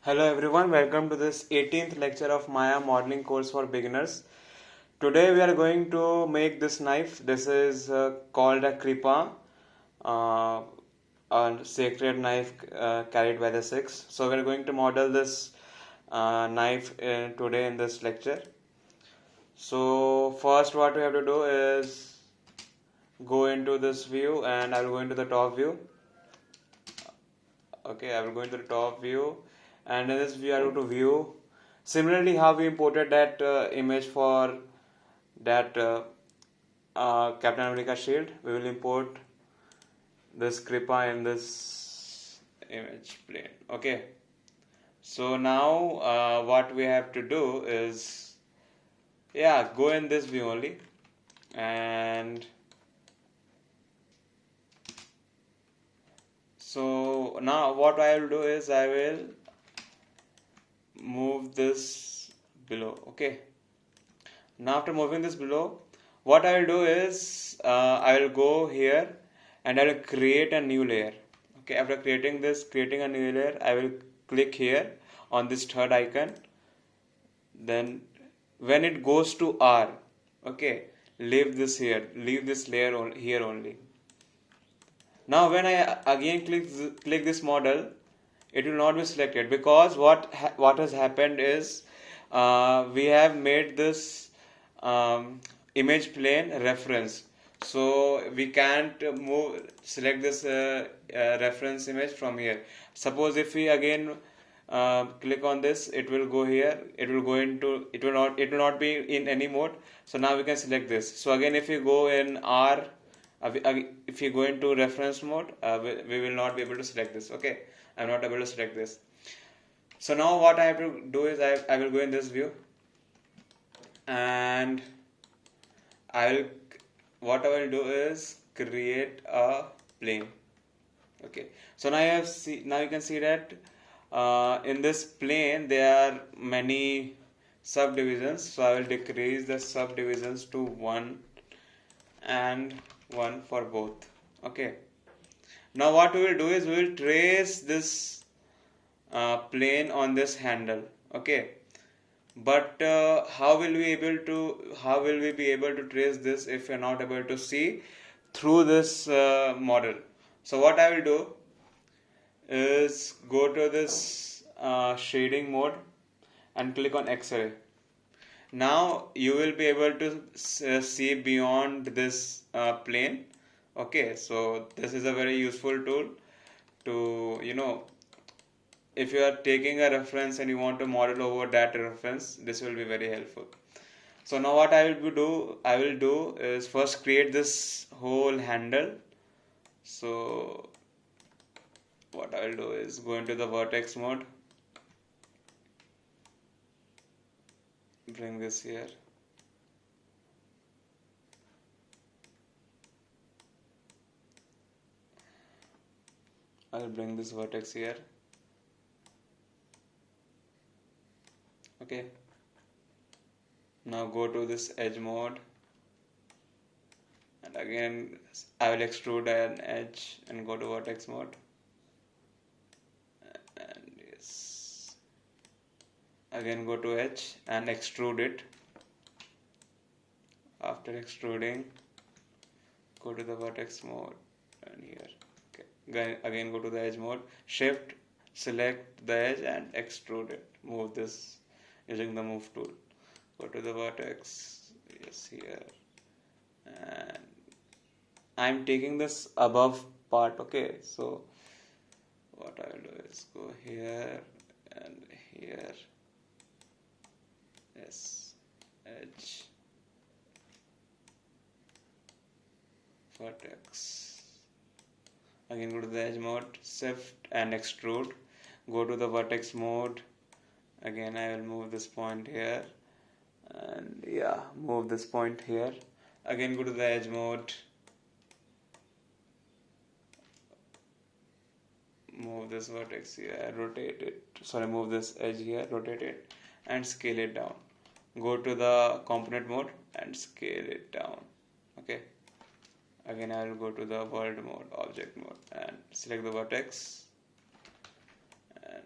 Hello everyone, welcome to this 18th lecture of Maya modeling course for beginners. Today we are going to make this knife. This is called a kripa, uh, a sacred knife carried by the Sikhs. So we are going to model this knife today in this lecture. So first what we have to do is go into this view and I will go into the top view. Okay, I will go into the top view, and in this view I go to view. Similarly, how we imported that image for that Captain America shield, we will import this Kripa in this image plane. Okay, so now what we have to do is, yeah, go in this view only, and so now what I will do is I will move this below. Okay, now after moving this below, what I will do is I will go here and I will create a new layer. Okay, after creating a new layer, I will click here on this third icon. Then when it goes to R, okay, leave this here, leave this layer here only. Now when I again click this model, it will not be selected because what has happened is we have made this image plane reference, so we can't select this reference image from here. Suppose if we again click on this, it will go here, it will not be in any mode. So now we can select this. So again, if we go in R, if you go into reference mode, we will not be able to select this. Okay, I'm not able to select this. So now what I have to do is I will go in this view, and I will what I will do is create a plane. Okay, so now you can see that in this plane there are many subdivisions. So I will decrease the subdivisions to 1 and 1 for both. Okay, now what we will do is we will trace this plane on this handle. Okay, but how will we be able to trace this if we are not able to see through this model? So what I will do is go to this shading mode and click on X-ray. Now you will be able to see beyond this plane. Okay, so this is a very useful tool to, if you are taking a reference and you want to model over that reference, this will be very helpful. So now what I will do is first create this whole handle. So what I will do is go into the vertex mode, bring this here. I will bring this vertex here. Okay, now go to this edge mode, and again I will extrude an edge and go to vertex mode, and yes, again go to edge and extrude it. After extruding, go to the vertex mode and here. Okay, again go to the edge mode, shift, select the edge and extrude it. Move this using the move tool. Go to the vertex, yes, here, and I'm taking this above part. Okay, so what I will do is go here and here, yes, edge, vertex. Again go to the edge mode, shift and extrude. Go to the vertex mode. Again I will move this point here, and yeah, move this point here. Again go to the edge mode, move this vertex here, rotate it, sorry, move this edge here, rotate it and scale it down. Go to the component mode and scale it down. Okay, again I will go to the world mode, object mode, and select the vertex and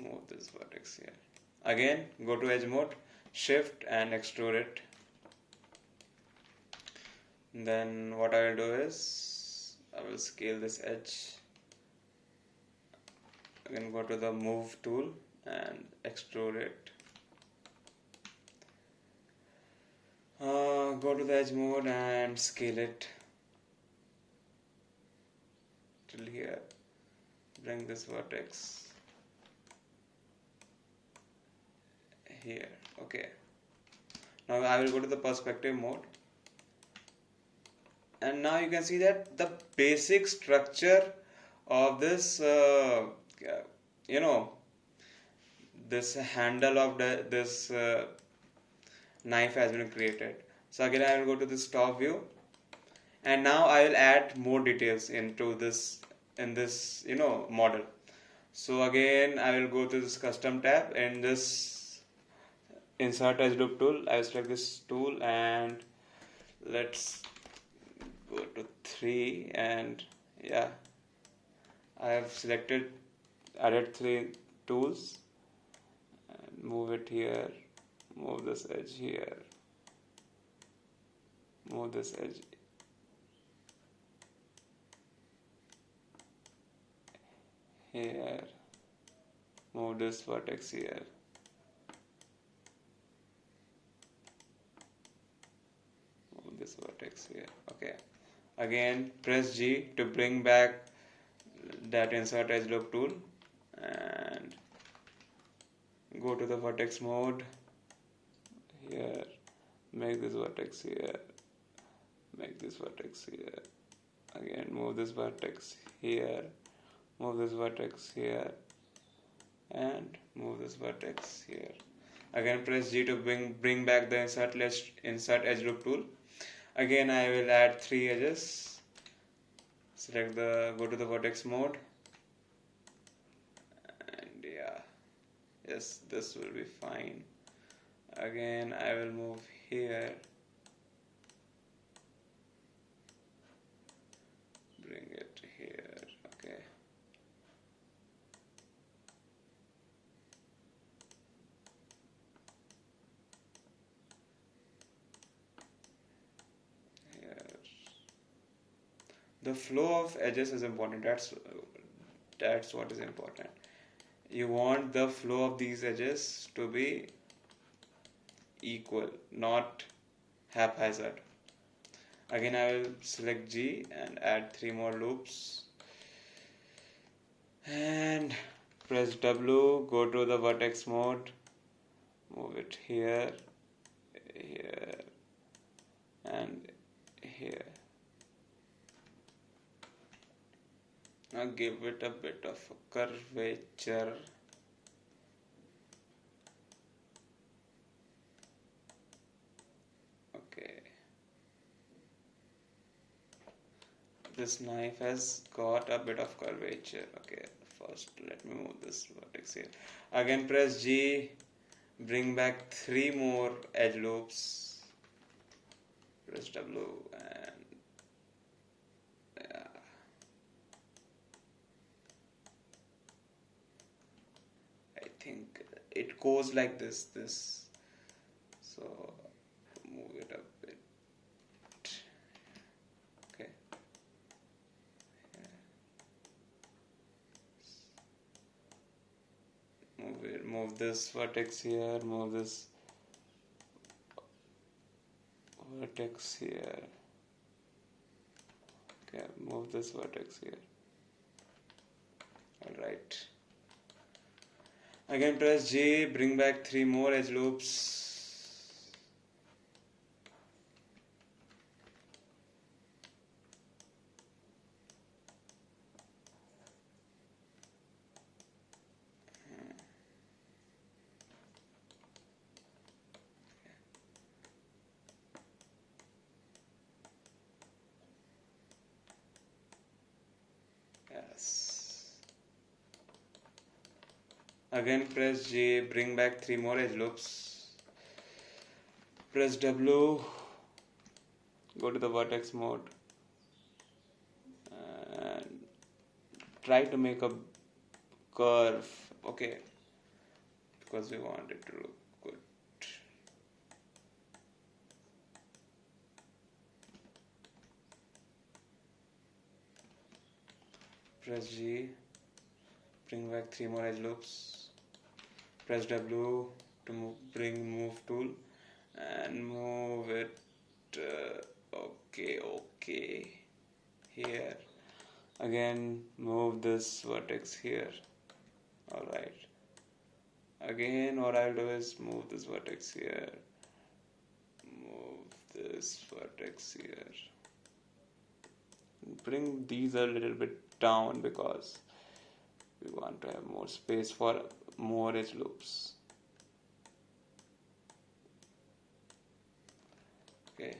move this vertex here. Again, go to edge mode, shift and extrude it. Then what I will do is I will scale this edge. Again, go to the move tool and extrude it. Go to the edge mode and scale it till here. Bring this vertex here. Okay. Now I will go to the perspective mode. And now you can see that the basic structure of this, this handle of this knife has been created. So again I will go to this top view, and now I will add more details into this model. So again I will go to this custom tab and this insert edge loop tool. I will select this tool and let's go to 3, and yeah, I have added 3 tools and move it here, move this edge here, move this edge here, move this vertex here. Move this vertex here. Okay. Again, press G to bring back that insert edge loop tool and go to the vertex mode here, make this vertex here, make this vertex here. Again, move this vertex here, move this vertex here, and move this vertex here. Again, press G to bring back the insert edge loop tool. Again, I will add 3 edges. Go to the vertex mode, and yeah, yes, this will be fine. Again, I will move here, bring it here. Okay. The flow of edges is important. That's what is important. You want the flow of these edges to be equal, not haphazard. Again, I will select G and add 3 more loops and press W, go to the vertex mode, move it here, here, and here. Now give it a bit of a curvature. Okay. This knife has got a bit of curvature. Okay, first let me move this vertex here. Again press G, bring back 3 more edge loops. Press W and yeah. I think it goes like this. So move it a bit. Okay. Move this vertex here, move this vertex here. Okay, move this vertex here. Alright. Again press J, bring back 3 more edge loops. Yes. Again press J, bring back 3 more edge loops. Press W, go to the vertex mode and try to make a curve. Okay, because we want it to look good. Press G, bring back 3 more edge loops. Press W to bring move tool and move it. Okay, here. Again, move this vertex here. Alright. Again, what I'll do is move this vertex here. Move this vertex here. Bring these a little bit down because we want to have more space for more edge loops. Okay,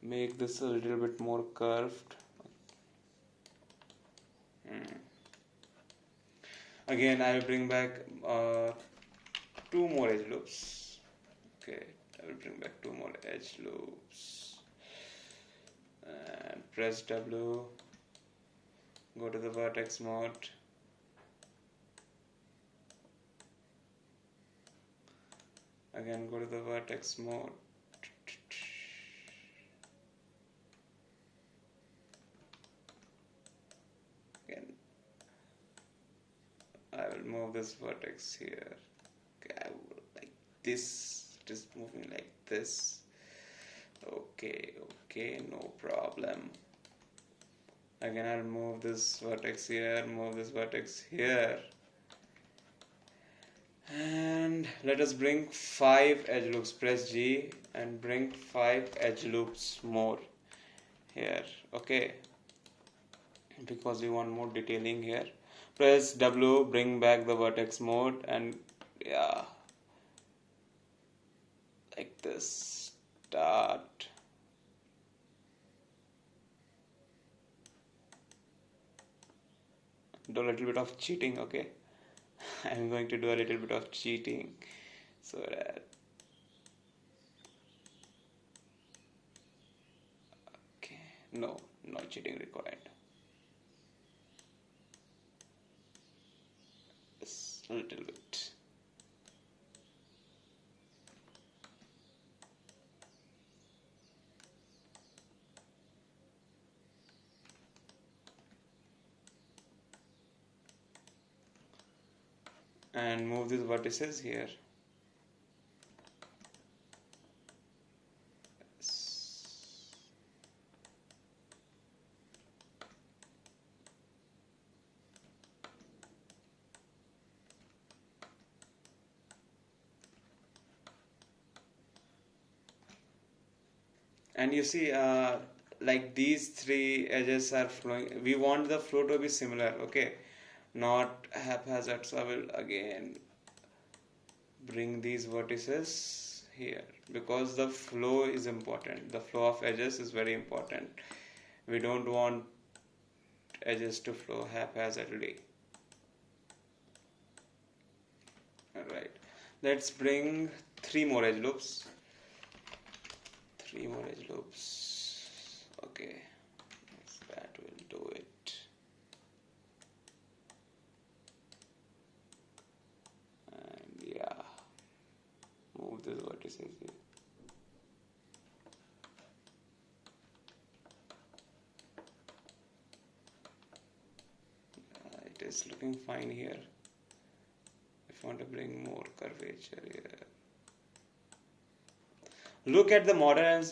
make this a little bit more curved. Again, I will bring back 2 more edge loops. Okay, I will bring back 2 more edge loops and press W, go to the vertex mode. Again, go to the vertex mode. Again, I will move this vertex here. Okay, I will like this, just moving like this. Okay, no problem. Again, I'll move this vertex here, move this vertex here. And let us bring 5 edge loops. Press G and bring 5 edge loops more here. Okay, because we want more detailing here. Press W, bring back the vertex mode, and yeah, like this. Start. Do a little bit of cheating, okay? I'm going to do a little bit of cheating so that okay, no cheating required. Just a little bit. And move these vertices here. And you see, like these 3 edges are flowing. We want the flow to be similar, okay, not haphazard. So I will again bring these vertices here because the flow is important. The flow of edges is very important. We don't want edges to flow haphazardly. Alright, let's bring 3 more edge loops. 3 more edge loops. Okay, that will do it. And yeah, move this vertices here. It is looking fine here. If I want to bring more curvature here. Look at the model and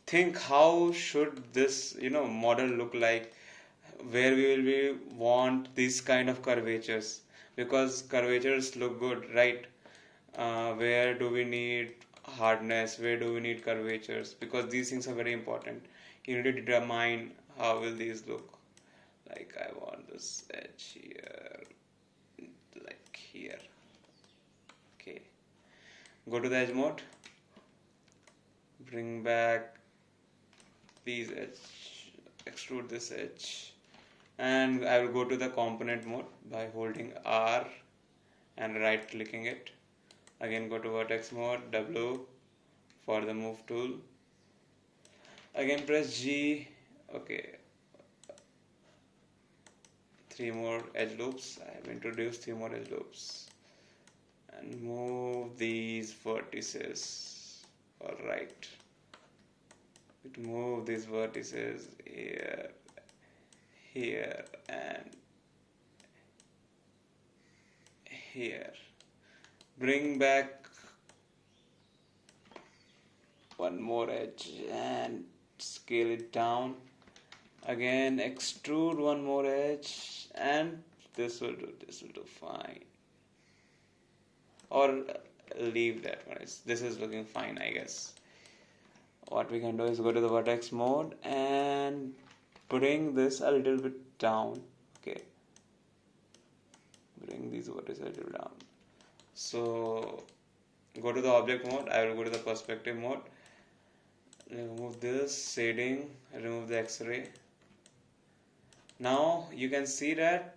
think how should this model look like, where we will be want these kind of curvatures, because curvatures look good, right? Where do we need hardness, where do we need curvatures, because these things are very important. You need to determine how will these look. Like I want this edge here, like here. Okay, go to the edge mode, bring back these edge, extrude this edge, and I will go to the component mode by holding R and right clicking it. Again go to vertex mode, W for the move tool. Again press G. Okay, three more edge loops. I have introduced three more edge loops and move these vertices. Alright, move these vertices here, here, and here. Bring back one more edge and scale it down. Again, extrude one more edge, and this will do fine. Or leave that one. This is looking fine, I guess. What we can do is go to the vertex mode and bring this a little bit down. Okay, bring these vertices a little down. So go to the object mode. I will go to the perspective mode. Remove this shading, remove the X-ray. Now you can see that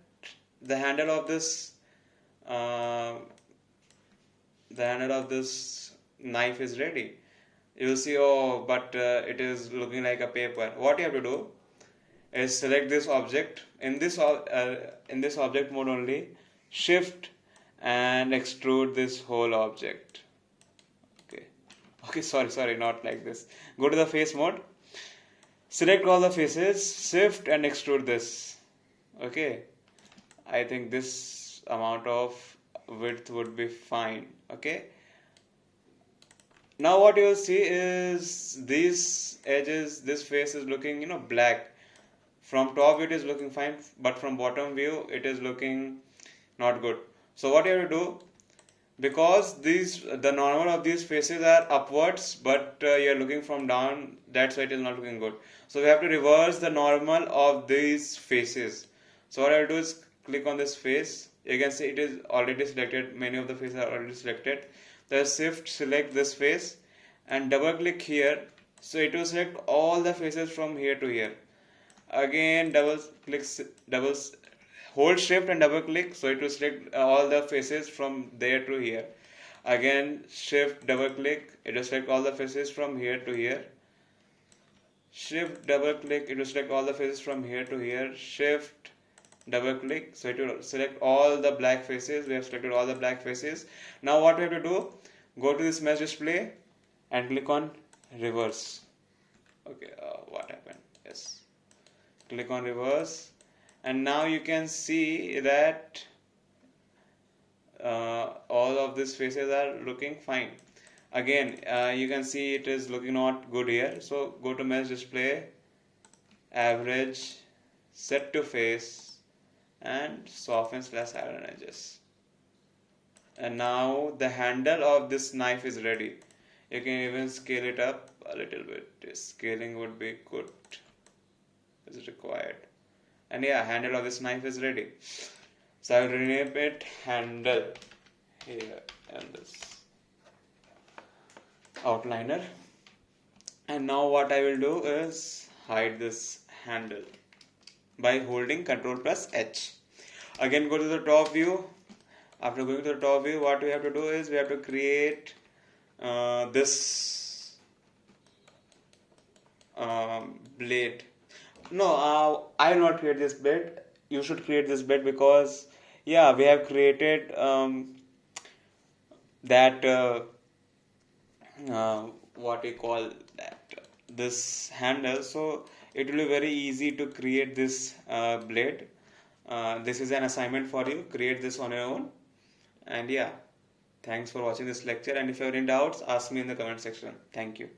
the handle of this knife is ready. You will see, oh, but it is looking like a paper. What you have to do is select this object in this object mode only, shift and extrude this whole object. Okay, sorry, not like this. Go to the face mode, select all the faces, shift and extrude this. Okay, I think this amount of width would be fine. Okay, now what you will see is these edges, this face is looking black. From top view it is looking fine, but from bottom view it is looking not good. So what you have to do, because the normal of these faces are upwards, but you are looking from down, that's why it is not looking good. So we have to reverse the normal of these faces. So what I will do is click on this face. You can see it is already selected. Many of the faces are already selected. The shift select this face and double click here. So it will select all the faces from here to here. Again hold shift and double click, so it will select all the faces from there to here. Again shift double click, it will select all the faces from here to here. Shift double click, it will select all the faces from here to here. Shift double click, so it will select all the black faces. We have selected all the black faces. Now what we have to do, go to this mesh display and click on reverse. Okay, what happened? Yes, click on reverse, and now you can see that all of these faces are looking fine. Again, you can see it is looking not good here. So go to mesh display, average, set to face, and soften / iron edges. And now the handle of this knife is ready. You can even scale it up a little bit. Scaling would be good, is required. And yeah, handle of this knife is ready. So I will rename it handle here and this outliner. And now what I will do is hide this handle by holding Ctrl plus H. Again go to the top view. After going to the top view, what we have to do is we have to create this blade. No, I will not create this blade. You should create this blade, because yeah, we have created that what we call that, this handle. So it will be very easy to create this blade. This is an assignment for you. Create this on your own. And yeah, thanks for watching this lecture, and if you have any doubts, ask me in the comment section. Thank you.